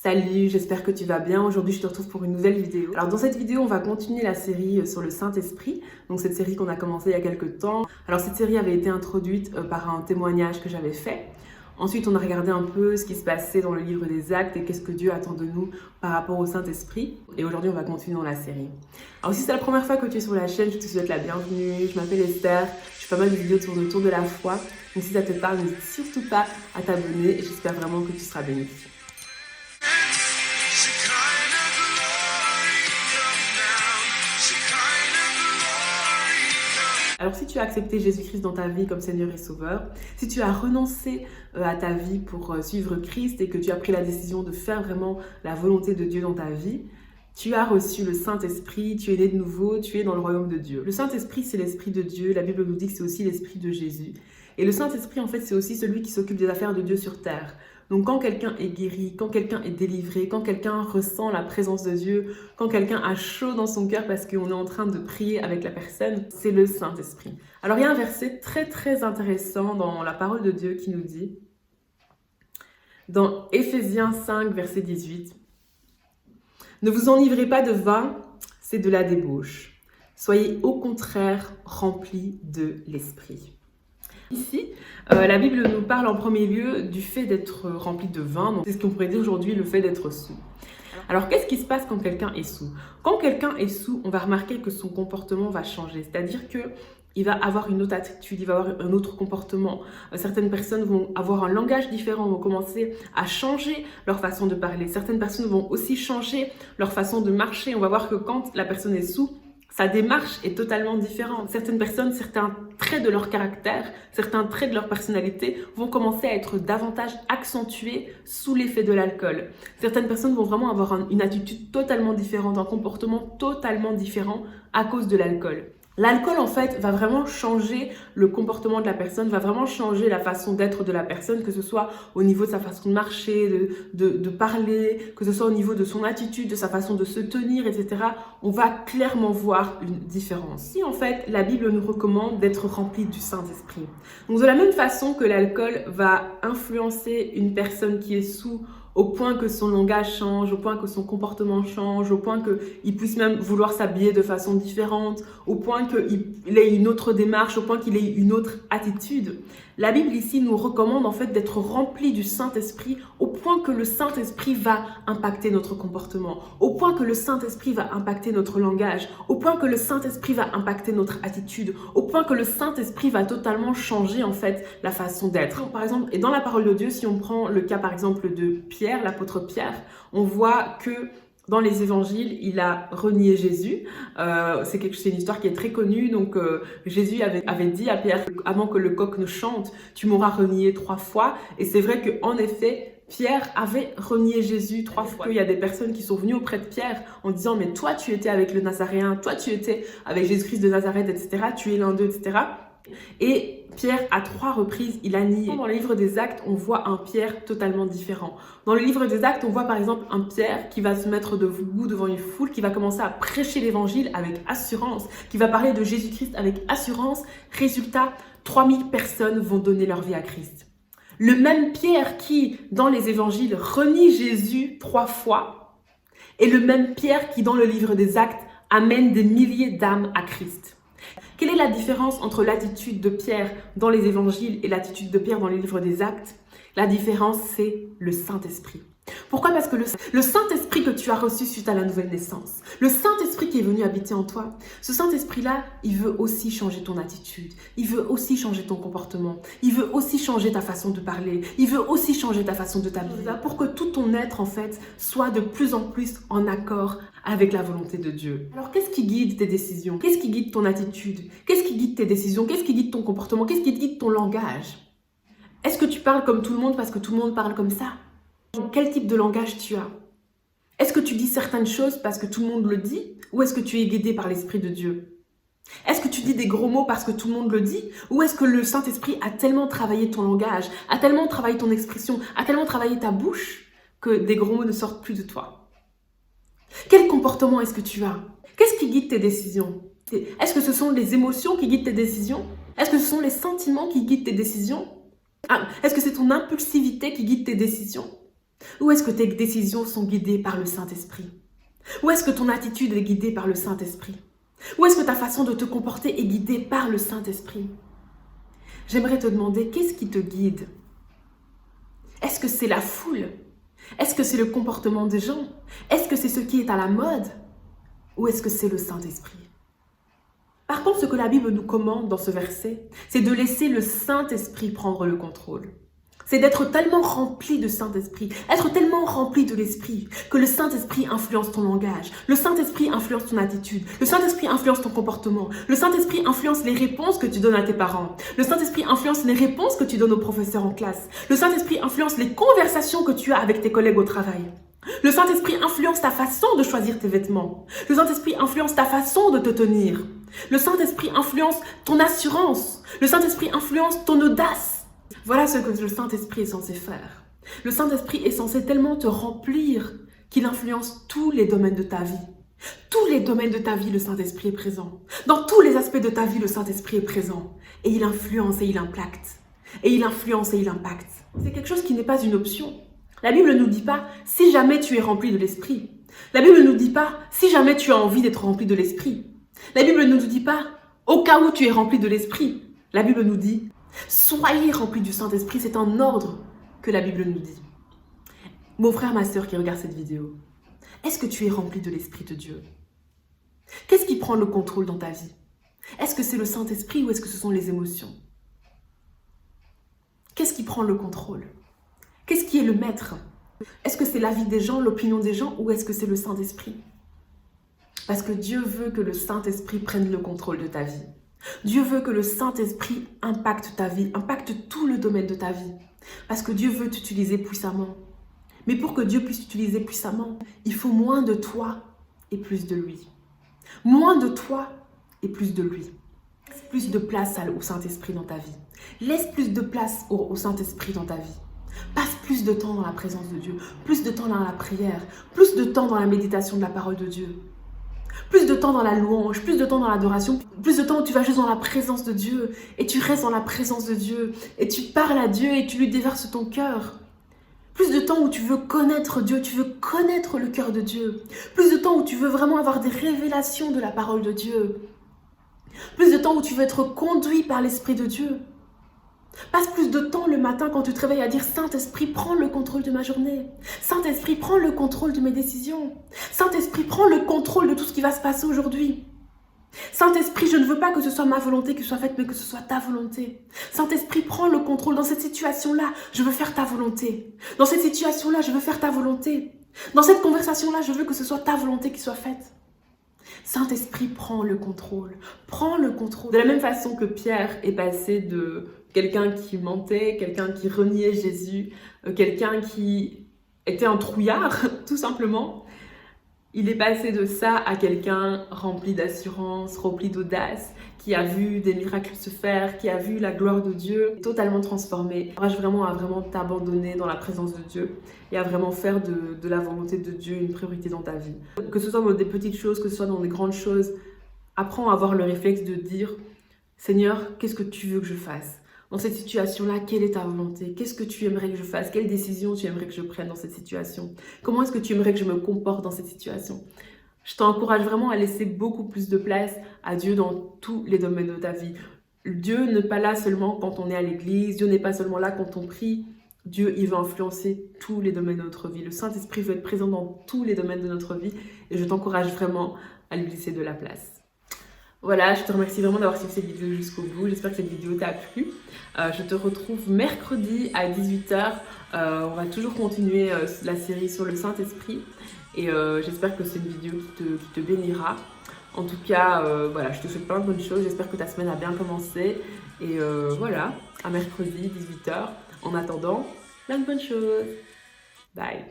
Salut, j'espère que tu vas bien. Aujourd'hui, je te retrouve pour une nouvelle vidéo. Alors, dans cette vidéo, on va continuer la série sur le Saint-Esprit. Donc, cette série qu'on a commencé il y a quelques temps. Alors, cette série avait été introduite par un témoignage que j'avais fait. Ensuite, on a regardé un peu ce qui se passait dans le livre des Actes et qu'est-ce que Dieu attend de nous par rapport au Saint-Esprit. Et aujourd'hui, on va continuer dans la série. Alors, si c'est la première fois que tu es sur la chaîne, je te souhaite la bienvenue. Je m'appelle Esther. Je fais pas mal de vidéos autour de la foi. Donc, si ça te parle, n'hésite surtout pas à t'abonner. Et j'espère vraiment que tu seras béni. Alors si tu as accepté Jésus-Christ dans ta vie comme Seigneur et Sauveur, si tu as renoncé à ta vie pour suivre Christ et que tu as pris la décision de faire vraiment la volonté de Dieu dans ta vie, tu as reçu le Saint-Esprit, tu es né de nouveau, tu es dans le royaume de Dieu. Le Saint-Esprit, c'est l'Esprit de Dieu. La Bible nous dit que c'est aussi l'Esprit de Jésus. Et le Saint-Esprit, en fait, c'est aussi celui qui s'occupe des affaires de Dieu sur terre. Donc quand quelqu'un est guéri, quand quelqu'un est délivré, quand quelqu'un ressent la présence de Dieu, quand quelqu'un a chaud dans son cœur parce qu'on est en train de prier avec la personne, c'est le Saint-Esprit. Alors il y a un verset très intéressant dans la parole de Dieu qui nous dit, dans Éphésiens 5, verset 18, « Ne vous enivrez pas de vin, c'est de la débauche. Soyez au contraire remplis de l'Esprit. » Ici, la Bible nous parle en premier lieu du fait d'être rempli de vin. Donc, c'est ce qu'on pourrait dire aujourd'hui, le fait d'être sous. Alors, qu'est-ce qui se passe quand quelqu'un est sous? Quand quelqu'un est sous, on va remarquer que son comportement va changer. C'est-à-dire que il va avoir une autre attitude, il va avoir un autre comportement. Certaines personnes vont avoir un langage différent, vont commencer à changer leur façon de parler. Certaines personnes vont aussi changer leur façon de marcher. On va voir que quand la personne est sous, sa démarche est totalement différente. Certaines personnes, certains traits de leur caractère, certains traits de leur personnalité vont commencer à être davantage accentués sous l'effet de l'alcool. Certaines personnes vont vraiment avoir une attitude totalement différente, un comportement totalement différent à cause de l'alcool. L'alcool, en fait, va vraiment changer le comportement de la personne, va vraiment changer la façon d'être de la personne, que ce soit au niveau de sa façon de marcher, de parler, que ce soit au niveau de son attitude, de sa façon de se tenir, etc. On va clairement voir une différence. Si, en fait, la Bible nous recommande d'être rempli du Saint-Esprit. Donc, de la même façon que l'alcool va influencer une personne qui est sous au point que son langage change, au point que son comportement change, au point qu'il puisse même vouloir s'habiller de façon différente, au point qu'il ait une autre démarche, au point qu'il ait une autre attitude. La Bible ici nous recommande en fait d'être rempli du Saint-Esprit au point que le Saint-Esprit va impacter notre comportement, au point que le Saint-Esprit va impacter notre langage, au point que le Saint-Esprit va impacter notre attitude, au point que le Saint-Esprit va totalement changer en fait la façon d'être. Par exemple, et dans la parole de Dieu, si on prend le cas par exemple de Pierre, l'apôtre Pierre, on voit que dans les évangiles, il a renié Jésus. C'est une histoire qui est très connue. Donc, Jésus avait dit à Pierre, avant que le coq ne chante, tu m'auras renié 3 fois. Et c'est vrai qu'en effet, Pierre avait renié Jésus 3 fois. Il y a des personnes qui sont venues auprès de Pierre en disant, mais toi, tu étais avec le Nazaréen, toi, tu étais avec Jésus-Christ de Nazareth, etc. Tu es l'un d'eux, etc. Et Pierre, à 3 reprises, il a nié. Dans le livre des Actes, on voit un Pierre totalement différent. Dans le livre des Actes, on voit par exemple un Pierre qui va se mettre debout devant une foule, qui va commencer à prêcher l'évangile avec assurance, qui va parler de Jésus-Christ avec assurance. Résultat, 3000 personnes vont donner leur vie à Christ. Le même Pierre qui, dans les évangiles, renie Jésus 3 fois, est le même Pierre qui, dans le livre des Actes, amène des milliers d'âmes à Christ. Quelle est la différence entre l'attitude de Pierre dans les évangiles et l'attitude de Pierre dans les livres des Actes? La différence, c'est le Saint-Esprit. Pourquoi? Parce que le Saint-Esprit que tu as reçu suite à la nouvelle naissance, le Saint-Esprit qui est venu habiter en toi, ce Saint-Esprit-là, il veut aussi changer ton attitude, il veut aussi changer ton comportement, il veut aussi changer ta façon de parler, il veut aussi changer ta façon de t'habiller, pour que tout ton être, en fait, soit de plus en plus en accord avec la volonté de Dieu. Alors, qu'est-ce qui guide tes décisions? Qu'est-ce qui guide ton attitude? Qu'est-ce qui guide tes décisions? Qu'est-ce qui guide ton comportement? Qu'est-ce qui guide ton langage? Est-ce que tu parles comme tout le monde parce que tout le monde parle comme ça? Quel type de langage tu as? Est-ce que tu dis certaines choses parce que tout le monde le dit? Ou est-ce que tu es guidé par l'Esprit de Dieu? Est-ce que tu dis des gros mots parce que tout le monde le dit? Ou est-ce que le Saint-Esprit a tellement travaillé ton langage, a tellement travaillé ton expression, a tellement travaillé ta bouche que des gros mots ne sortent plus de toi? Quel comportement est-ce que tu as? Qu'est-ce qui guide tes décisions? Est-ce que ce sont les émotions qui guident tes décisions? Est-ce que ce sont les sentiments qui guident tes décisions? Est-ce que c'est ton impulsivité qui guide tes décisions? Ou est-ce que tes décisions sont guidées par le Saint-Esprit? Ou est-ce que ton attitude est guidée par le Saint-Esprit? Ou est-ce que ta façon de te comporter est guidée par le Saint-Esprit? J'aimerais te demander, qu'est-ce qui te guide? Est-ce que c'est la foule? Est-ce que c'est le comportement des gens? Est-ce que c'est ce qui est à la mode? Ou est-ce que c'est le Saint-Esprit? Par contre, ce que la Bible nous commande dans ce verset, c'est de laisser le Saint-Esprit prendre le contrôle. C'est d'être tellement rempli de Saint-Esprit, être tellement rempli de l'Esprit, que le Saint-Esprit influence ton langage, le Saint-Esprit influence ton attitude, le Saint-Esprit influence ton comportement, le Saint-Esprit influence les réponses que tu donnes à tes parents, le Saint-Esprit influence les réponses que tu donnes aux professeurs en classe, le Saint-Esprit influence les conversations que tu as avec tes collègues au travail. Le Saint-Esprit influence ta façon de choisir tes vêtements. Le Saint-Esprit influence ta façon de te tenir. Le Saint-Esprit influence ton assurance. Le Saint-Esprit influence ton audace. Voilà ce que le Saint-Esprit est censé faire. Le Saint-Esprit est censé tellement te remplir qu'il influence tous les domaines de ta vie. Tous les domaines de ta vie, le Saint-Esprit est présent. Dans tous les aspects de ta vie, le Saint-Esprit est présent. Et il influence et il impacte. Et il influence et il impacte. C'est quelque chose qui n'est pas une option. La Bible ne nous dit pas « si jamais tu es rempli de l'Esprit ». La Bible ne nous dit pas « si jamais tu as envie d'être rempli de l'Esprit ». La Bible ne nous dit pas « au cas où tu es rempli de l'Esprit ». La Bible nous dit « soyez remplis du Saint-Esprit ». C'est un ordre que la Bible nous dit. Mon frère, ma sœur qui regarde cette vidéo, est-ce que tu es rempli de l'Esprit de Dieu? Qu'est-ce qui prend le contrôle dans ta vie? Est-ce que c'est le Saint-Esprit ou est-ce que ce sont les émotions? Qu'est-ce qui prend le contrôle? Qu'est-ce qui est le maître? Est-ce que c'est l'avis des gens, l'opinion des gens ou est-ce que c'est le Saint-Esprit? Parce que Dieu veut que le Saint-Esprit prenne le contrôle de ta vie. Dieu veut que le Saint-Esprit impacte ta vie, impacte tout le domaine de ta vie. Parce que Dieu veut t'utiliser puissamment. Mais pour que Dieu puisse t'utiliser puissamment, il faut moins de toi et plus de lui. Moins de toi et plus de lui. Laisse plus de place au Saint-Esprit dans ta vie. Laisse plus de place au Saint-Esprit dans ta vie. Passe plus de temps dans la présence de Dieu, plus de temps dans la prière, plus de temps dans la méditation de la parole de Dieu, plus de temps dans la louange, plus de temps dans l'adoration, plus de temps où tu vas juste dans la présence de Dieu et tu restes dans la présence de Dieu et tu parles à Dieu et tu lui déverses ton cœur. Plus de temps où tu veux connaître Dieu, tu veux connaître le cœur de Dieu. Plus de temps où tu veux vraiment avoir des révélations de la parole de Dieu. Plus de temps où tu veux être conduit par l'Esprit de Dieu. Passe plus de temps le matin quand tu te réveilles à dire « Saint-Esprit, prends le contrôle de ma journée. Saint-Esprit, prends le contrôle de mes décisions. Saint-Esprit, prends le contrôle de tout ce qui va se passer aujourd'hui. Saint-Esprit, je ne veux pas que ce soit ma volonté qui soit faite, mais que ce soit ta volonté. Saint-Esprit, prends le contrôle. Dans cette situation-là, je veux faire ta volonté. Dans cette situation-là, je veux faire ta volonté. Dans cette conversation-là, je veux que ce soit ta volonté qui soit faite. » Saint-Esprit, prends le contrôle. Prends le contrôle. De la même façon que Pierre est passé de quelqu'un qui mentait, quelqu'un qui reniait Jésus, quelqu'un qui était un trouillard, tout simplement. Il est passé de ça à quelqu'un rempli d'assurance, rempli d'audace, qui a vu des miracles se faire, qui a vu la gloire de Dieu, totalement transformé. Encourage vraiment à vraiment t'abandonner dans la présence de Dieu et à vraiment faire de la volonté de Dieu une priorité dans ta vie. Que ce soit dans des petites choses, que ce soit dans des grandes choses, apprends à avoir le réflexe de dire « Seigneur, qu'est-ce que tu veux que je fasse ? Dans cette situation-là, quelle est ta volonté? Qu'est-ce que tu aimerais que je fasse? Quelle décision tu aimerais que je prenne dans cette situation? Comment est-ce que tu aimerais que je me comporte dans cette situation? » Je t'encourage vraiment à laisser beaucoup plus de place à Dieu dans tous les domaines de ta vie. Dieu n'est pas là seulement quand on est à l'église, Dieu n'est pas seulement là quand on prie. Dieu, il va influencer tous les domaines de notre vie. Le Saint-Esprit veut être présent dans tous les domaines de notre vie et je t'encourage vraiment à lui laisser de la place. Voilà, je te remercie vraiment d'avoir suivi cette vidéo jusqu'au bout. J'espère que cette vidéo t'a plu. Je te retrouve mercredi à 18 h. On va toujours continuer la série sur le Saint-Esprit. Et j'espère que c'est une vidéo qui te bénira. En tout cas, voilà, je te souhaite plein de bonnes choses. J'espère que ta semaine a bien commencé. Et voilà, à mercredi, 18 h. En attendant, plein de bonnes choses. Bye.